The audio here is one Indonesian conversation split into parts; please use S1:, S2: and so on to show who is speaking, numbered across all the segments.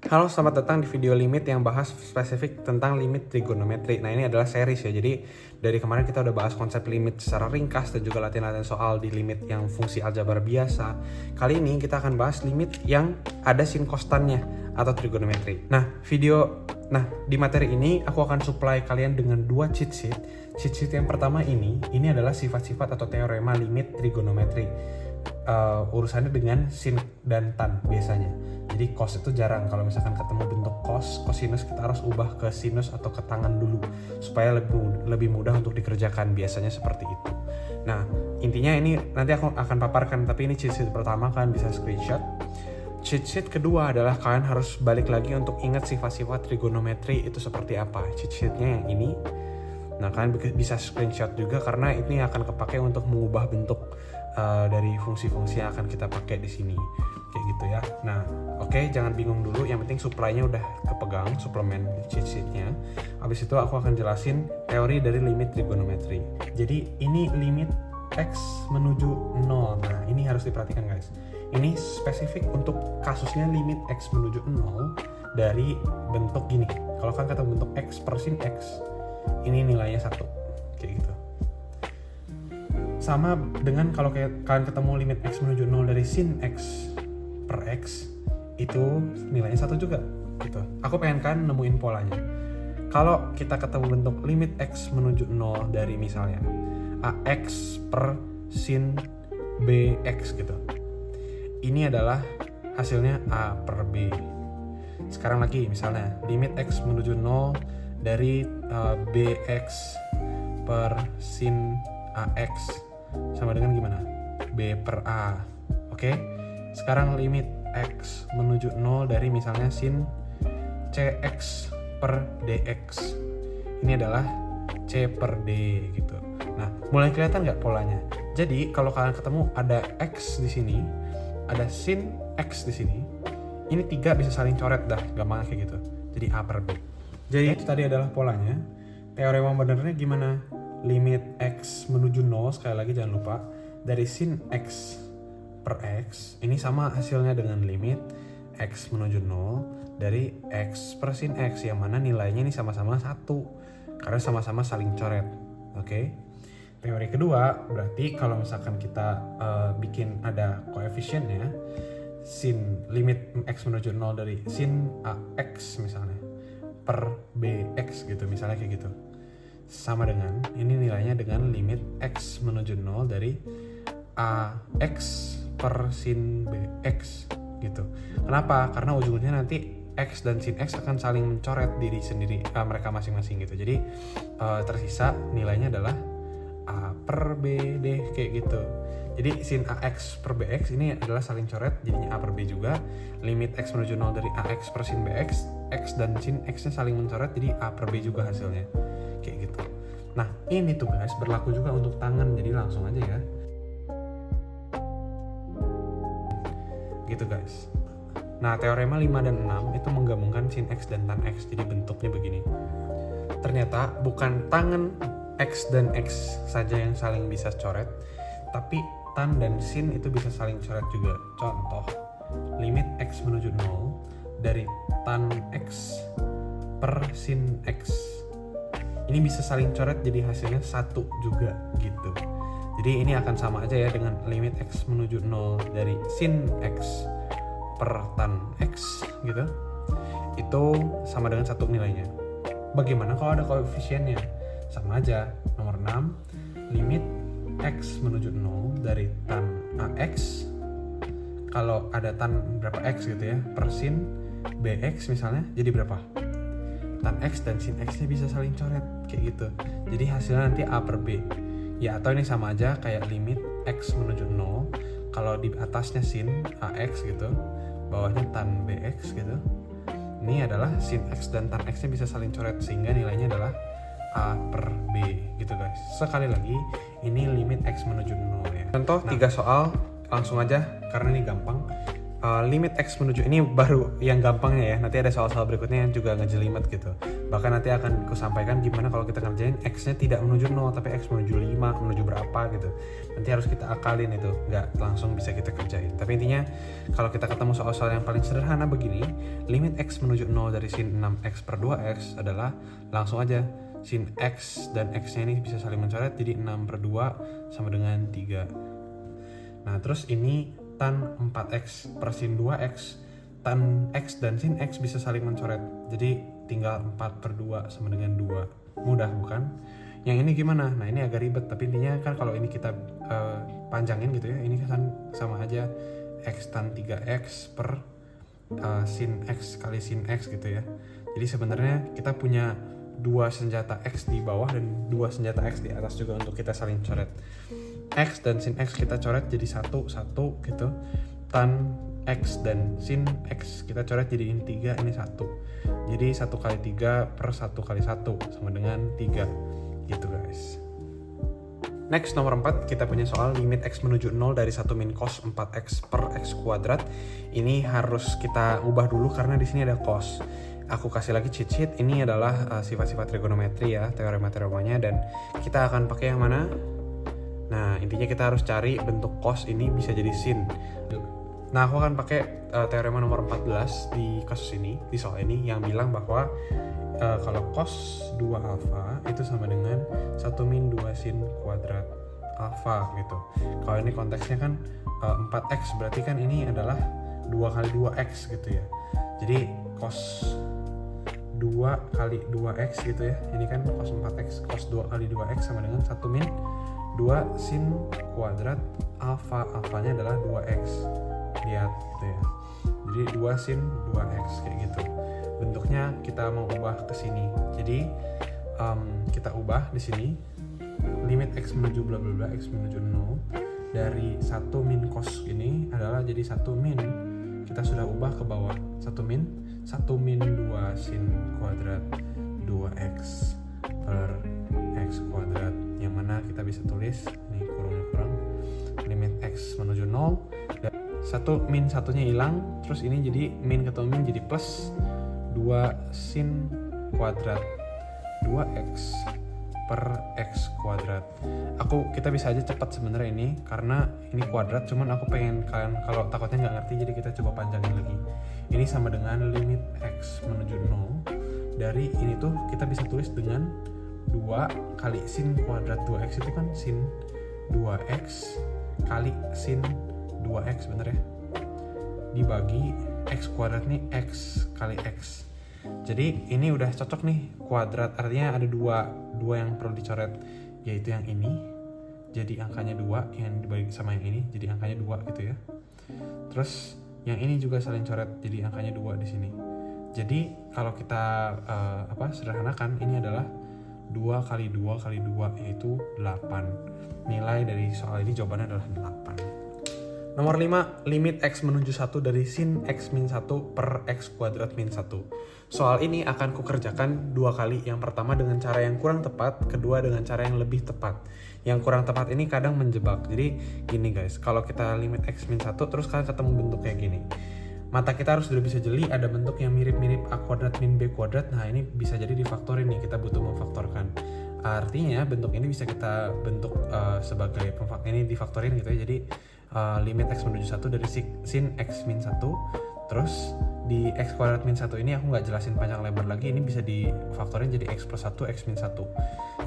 S1: Halo, selamat datang di video limit yang bahas spesifik tentang limit trigonometri. Nah, ini adalah series ya. Jadi, dari kemarin kita udah bahas konsep limit secara ringkas dan juga latihan-latihan soal di limit yang fungsi aljabar biasa. Kali ini kita akan bahas limit yang ada sin kostannya atau trigonometri. Nah, di materi ini aku akan supply kalian dengan dua cheat sheet. Cheat sheet yang pertama ini adalah sifat-sifat atau teorema limit trigonometri. Urusannya dengan sin dan tan biasanya. Jadi cos itu jarang, kalau misalkan ketemu bentuk cosinus kita harus ubah ke sinus atau ke tangan dulu supaya lebih mudah untuk dikerjakan, biasanya seperti itu. Nah, intinya ini nanti aku akan paparkan, tapi ini cheat sheet pertama, kalian bisa screenshot. Cheat sheet kedua adalah kalian harus balik lagi untuk ingat sifat-sifat trigonometri itu seperti apa. Cheat sheetnya yang ini. Nah, kalian bisa screenshot juga karena ini akan kepake untuk mengubah bentuk dari fungsi-fungsi yang akan kita pakai di sini, kayak gitu ya. Nah, oke, jangan bingung dulu. Yang penting supply-nya udah kepegang, suplemen cheat sheet-nya. Habis itu aku akan jelasin teori dari limit trigonometri. Jadi ini limit x menuju 0. Nah, ini harus diperhatikan guys. Ini spesifik untuk kasusnya limit x menuju 0 dari bentuk gini. Kalau kan kata bentuk x per sin x, ini nilainya 1, kayak gitu. Sama dengan kalau kalian ketemu limit x menuju 0 dari sin x per x, itu nilainya 1 juga gitu. Aku pengen kan nemuin polanya. Kalau kita ketemu bentuk limit x menuju 0 dari misalnya ax per sin bx gitu, ini adalah hasilnya a per b. Sekarang lagi misalnya limit x menuju 0 dari bx per sin ax sama dengan gimana? B per A. Oke. Sekarang limit x menuju 0 dari misalnya sin cx per dx. Ini adalah c per d gitu. Nah, mulai kelihatan nggak polanya? Jadi kalau kalian ketemu ada x di sini, ada sin x di sini, ini 3 bisa saling coret dah, gampang kayak gitu. Jadi a per b. Jadi itu tadi adalah polanya. Teorema benernya gimana? Limit x menuju 0, sekali lagi jangan lupa, dari sin x per x, ini sama hasilnya dengan limit x menuju 0 dari x per sin x, yang mana nilainya ini sama-sama 1 karena sama-sama saling coret. Oke. Teori kedua berarti kalau misalkan kita bikin ada koefisiennya, sin limit x menuju 0 dari sin ax misalnya per bx gitu, misalnya kayak gitu, sama dengan ini nilainya dengan limit x menuju 0 dari ax per sin bx gitu. Kenapa? Karena ujungnya nanti x dan sin x akan saling mencoret diri sendiri, mereka masing-masing gitu. Jadi tersisa nilainya adalah a per b d kayak gitu. Jadi sin ax per bx ini adalah saling coret, jadinya a per b juga. Limit x menuju 0 dari ax per sin bx, x dan sin x nya saling mencoret, jadi a per b juga hasilnya, kayak gitu. Nah, ini tuh guys berlaku juga untuk tangan, jadi langsung aja ya. Gitu guys. Nah, teorema 5 dan 6 itu menggabungkan sin x dan tan x, jadi bentuknya begini. Ternyata bukan tangan x dan x saja yang saling bisa coret, tapi tan dan sin itu bisa saling coret juga. Contoh, limit x menuju 0 dari tan x per sin x, ini bisa saling coret jadi hasilnya 1 juga gitu. Jadi ini akan sama aja ya dengan limit x menuju 0 dari sin x per tan x gitu. Itu sama dengan 1 nilainya. Bagaimana kalau ada koefisiennya? Sama aja. Nomor 6, limit x menuju 0 dari tan ax, kalau ada tan berapa x gitu ya, per sin bx misalnya, jadi berapa? Tan x dan sin x nya bisa saling coret kayak gitu. Jadi hasilnya nanti a per b. Ya, atau ini sama aja kayak limit x menuju 0, kalau di atasnya sin ax gitu, bawahnya tan bx gitu. Ini adalah sin x dan tan x nya bisa saling coret sehingga nilainya adalah a per b gitu guys. Sekali lagi, ini limit x menuju 0 ya. Contoh 3 soal, langsung aja karena ini gampang. limit X menuju, ini baru yang gampangnya ya, nanti ada soal-soal berikutnya yang juga ngejelimet gitu. Bahkan nanti akan kusampaikan gimana kalau kita ngerjain X nya tidak menuju 0 tapi X menuju 5, menuju berapa gitu. Nanti harus kita akalin itu, nggak langsung bisa kita kerjain. Tapi intinya kalau kita ketemu soal-soal yang paling sederhana begini, limit X menuju 0 dari sin 6X per 2X adalah langsung aja sin X dan X nya ini bisa saling mencoret, jadi 6 per 2 sama dengan 3. Nah terus ini tan 4x per sin 2x, tan x dan sin x bisa saling mencoret, jadi tinggal 4 per 2 sama dengan 2. Mudah bukan? Yang ini gimana? Nah ini agak ribet, tapi intinya kan kalau ini kita panjangin gitu ya, ini kan sama aja x tan 3x per sin x kali sin x gitu ya. Jadi sebenarnya kita punya dua senjata x di bawah dan dua senjata x di atas juga untuk kita saling coret. X dan sin x kita coret jadi 1 gitu. Tan x dan sin x kita coret jadi 3, ini 1. Jadi 1 kali 3 per 1 kali 1 sama dengan 3 gitu guys. Next nomor 4 kita punya soal limit x menuju 0 dari 1 min cos 4x per x kuadrat. Ini harus kita ubah dulu karena di sini ada cos. Aku kasih lagi cheat sheet, ini adalah sifat-sifat trigonometri ya, teorema-teoremanya, dan kita akan pakai yang mana? Nah intinya kita harus cari bentuk cos ini bisa jadi sin. Nah aku akan pakai teorema nomor 14 di kasus ini, di soal ini, yang bilang bahwa kalau cos 2 alfa itu sama dengan 1 min 2 sin kuadrat alfa gitu. Kalau ini konteksnya kan 4x, berarti kan ini adalah 2 kali 2x gitu ya. Jadi cos 2 kali 2x gitu ya. Ini kan cos 4x, cos 2 kali 2x sama dengan 1 min 2 sin kuadrat alfa. Alfanya adalah 2x. Lihat gitu ya. Jadi 2 sin 2x kayak gitu. Bentuknya kita mau ubah ke sini. Jadi kita ubah di sini limit x menuju bla bla bla x menuju 0 dari 1 min cos ini adalah jadi 1 min, kita sudah ubah ke bawah 1 min 2 sin kuadrat 2x per x kuadrat, yang mana kita bisa tulis ini kurung limit x menuju 0 dan 1 min satunya hilang, terus ini jadi min ketemu min jadi plus 2 sin kuadrat 2x per x kuadrat. Kita bisa aja cepat sebenarnya ini karena ini kuadrat, cuman aku pengen kalian kalau takutnya nggak ngerti, jadi kita coba panjangin lagi. Ini sama dengan limit x menuju 0 dari ini tuh kita bisa tulis dengan 2 kali sin kuadrat 2x itu kan sin 2x kali sin 2x bener ya, dibagi x kuadrat nih x kali x. Jadi ini udah cocok nih kuadrat, artinya ada dua yang perlu dicoret, yaitu yang ini jadi angkanya 2, yang dibagi sama yang ini jadi angkanya 2 gitu ya. Terus yang ini juga saling coret jadi angkanya 2 di sini. Jadi kalau kita sederhanakan, ini adalah 2 kali 2 kali 2 yaitu 8. Nilai dari soal ini jawabannya adalah 8. Nomor 5, limit x menuju 1 dari sin x min 1 per x kuadrat min 1. Soal ini akan kukerjakan 2 kali. Yang pertama dengan cara yang kurang tepat, kedua dengan cara yang lebih tepat. Yang kurang tepat ini kadang menjebak. Jadi gini guys, kalau kita limit x min 1 terus kalian ketemu bentuk kayak gini, mata kita harus sudah bisa jeli ada bentuk yang mirip-mirip a kuadrat min b kuadrat. Nah ini bisa jadi difaktorin nih, kita butuh memfaktorkan. Artinya bentuk ini bisa kita bentuk sebagai ini difaktorin gitu ya. Jadi limit x menuju 1 dari sin x min 1, terus di x kuadrat min 1 ini aku nggak jelasin panjang lebar lagi, ini bisa difaktorin jadi x plus 1 x min 1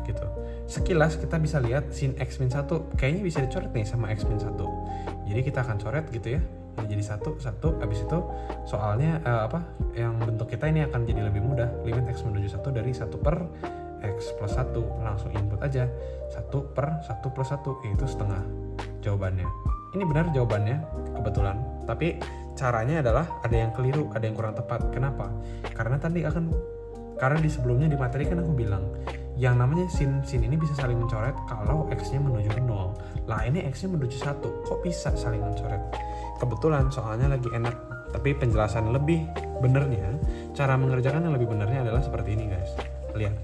S1: gitu. Sekilas kita bisa lihat sin x min 1 kayaknya bisa dicoret nih sama x min 1, jadi kita akan coret gitu ya, ini jadi 1, habis itu soalnya yang bentuk kita ini akan jadi lebih mudah. Limit x menuju 1 dari 1 per x plus 1, langsung input aja 1 per 1 plus 1 yaitu setengah. Jawabannya ini benar, jawabannya kebetulan, tapi caranya adalah ada yang keliru, ada yang kurang tepat. Kenapa? Karena di sebelumnya di materi kan aku bilang yang namanya sin ini bisa saling mencoret kalau x-nya menuju 0. Lah ini x-nya menuju 1, kok bisa saling mencoret? Kebetulan soalnya lagi enak, tapi penjelasan lebih benernya, cara mengerjakan yang lebih benernya adalah seperti ini guys. Lihat.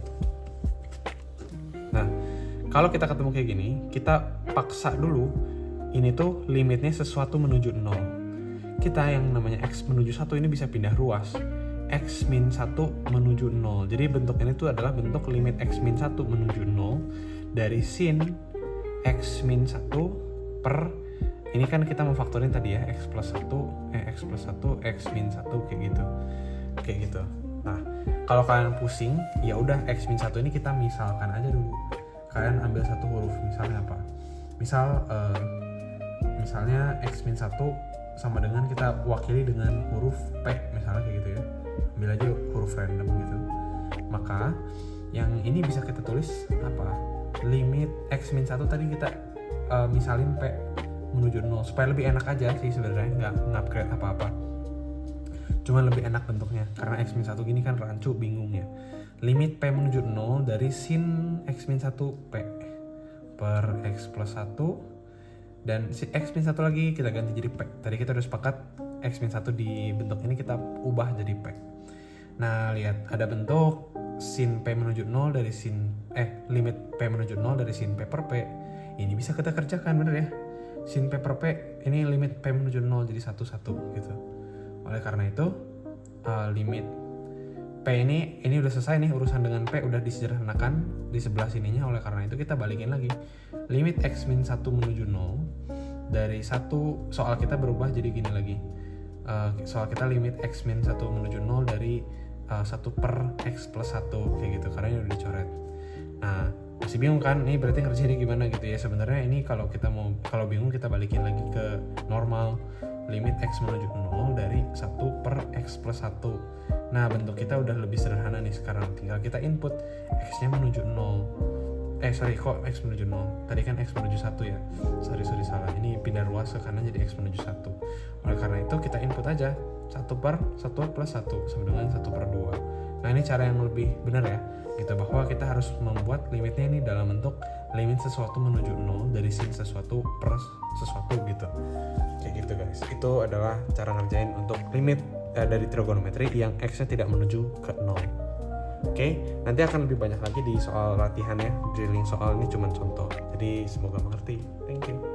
S1: Nah, kalau kita ketemu kayak gini, kita paksa dulu ini tuh limitnya sesuatu menuju 0. kita yang namanya x menuju 1 ini bisa pindah ruas. X min 1 menuju 0. Jadi bentuk ini tuh adalah bentuk limit x min 1 menuju 0 dari sin x min 1 per, ini kan kita mau faktorin tadi ya, x plus 1, x min 1 kayak gitu. Nah, kalau kalian pusing, ya udah x min 1 ini kita misalkan aja dulu. Kalian ambil satu huruf, misalnya apa? Misalnya x min 1 sama dengan kita wakili dengan huruf P, misalnya kayak gitu ya. Ambil aja huruf random gitu. Maka yang ini bisa kita tulis apa? Limit x min 1 tadi kita misalin P menuju 0 supaya lebih enak aja sih sebenarnya, nggak upgrade apa-apa. Cuman lebih enak bentuknya karena x min 1 gini kan rancu, bingung ya. Limit P menuju 0 dari sin x min 1 P per x plus 1 dan si x min 1 lagi kita ganti jadi P. Tadi kita udah sepakat x min 1 di bentuk ini kita ubah jadi P. Nah, lihat ada bentuk sin P menuju 0 dari limit P menuju 0 dari sin P per P. Ini bisa kita kerjakan, bener ya? Sin P per P ini limit P menuju 0 jadi 1 gitu. Oleh karena itu limit P ini udah selesai nih, urusan dengan P udah disederhanakan di sebelah sininya. Oleh karena itu kita balikin lagi. Limit x min 1 menuju 0 dari 1, soal kita berubah jadi gini lagi. Soal kita limit x min 1 menuju 0 dari 1 per x plus 1 kayak gitu, karena ini udah dicoret. Nah, masih bingung kan? Ini berarti ngerjainnya gimana gitu ya. Sebenarnya ini kalau bingung kita balikin lagi ke normal. Limit x menuju 0 dari 1 per x plus 1. Nah, bentuk kita udah lebih sederhana nih sekarang. Tinggal kita input x-nya menuju 0. Kok x menuju 0? Tadi kan x menuju 1 ya. Sorry salah. Ini pindah ruas ke kanan jadi x menuju 1. Oleh karena itu kita input aja 1 per 1 plus 1 sama dengan 1 per 2. Nah, ini cara yang lebih benar ya. Gitu, bahwa kita harus membuat limitnya ini dalam bentuk limit sesuatu menuju 0 dari sin sesuatu per sesuatu gitu. Kayak gitu guys. Itu adalah cara ngerjain untuk limit dari trigonometri yang x-nya tidak menuju ke 0. Oke, nanti akan lebih banyak lagi di soal latihan ya. Drilling soal ini cuma contoh. Jadi semoga mengerti. Thank you.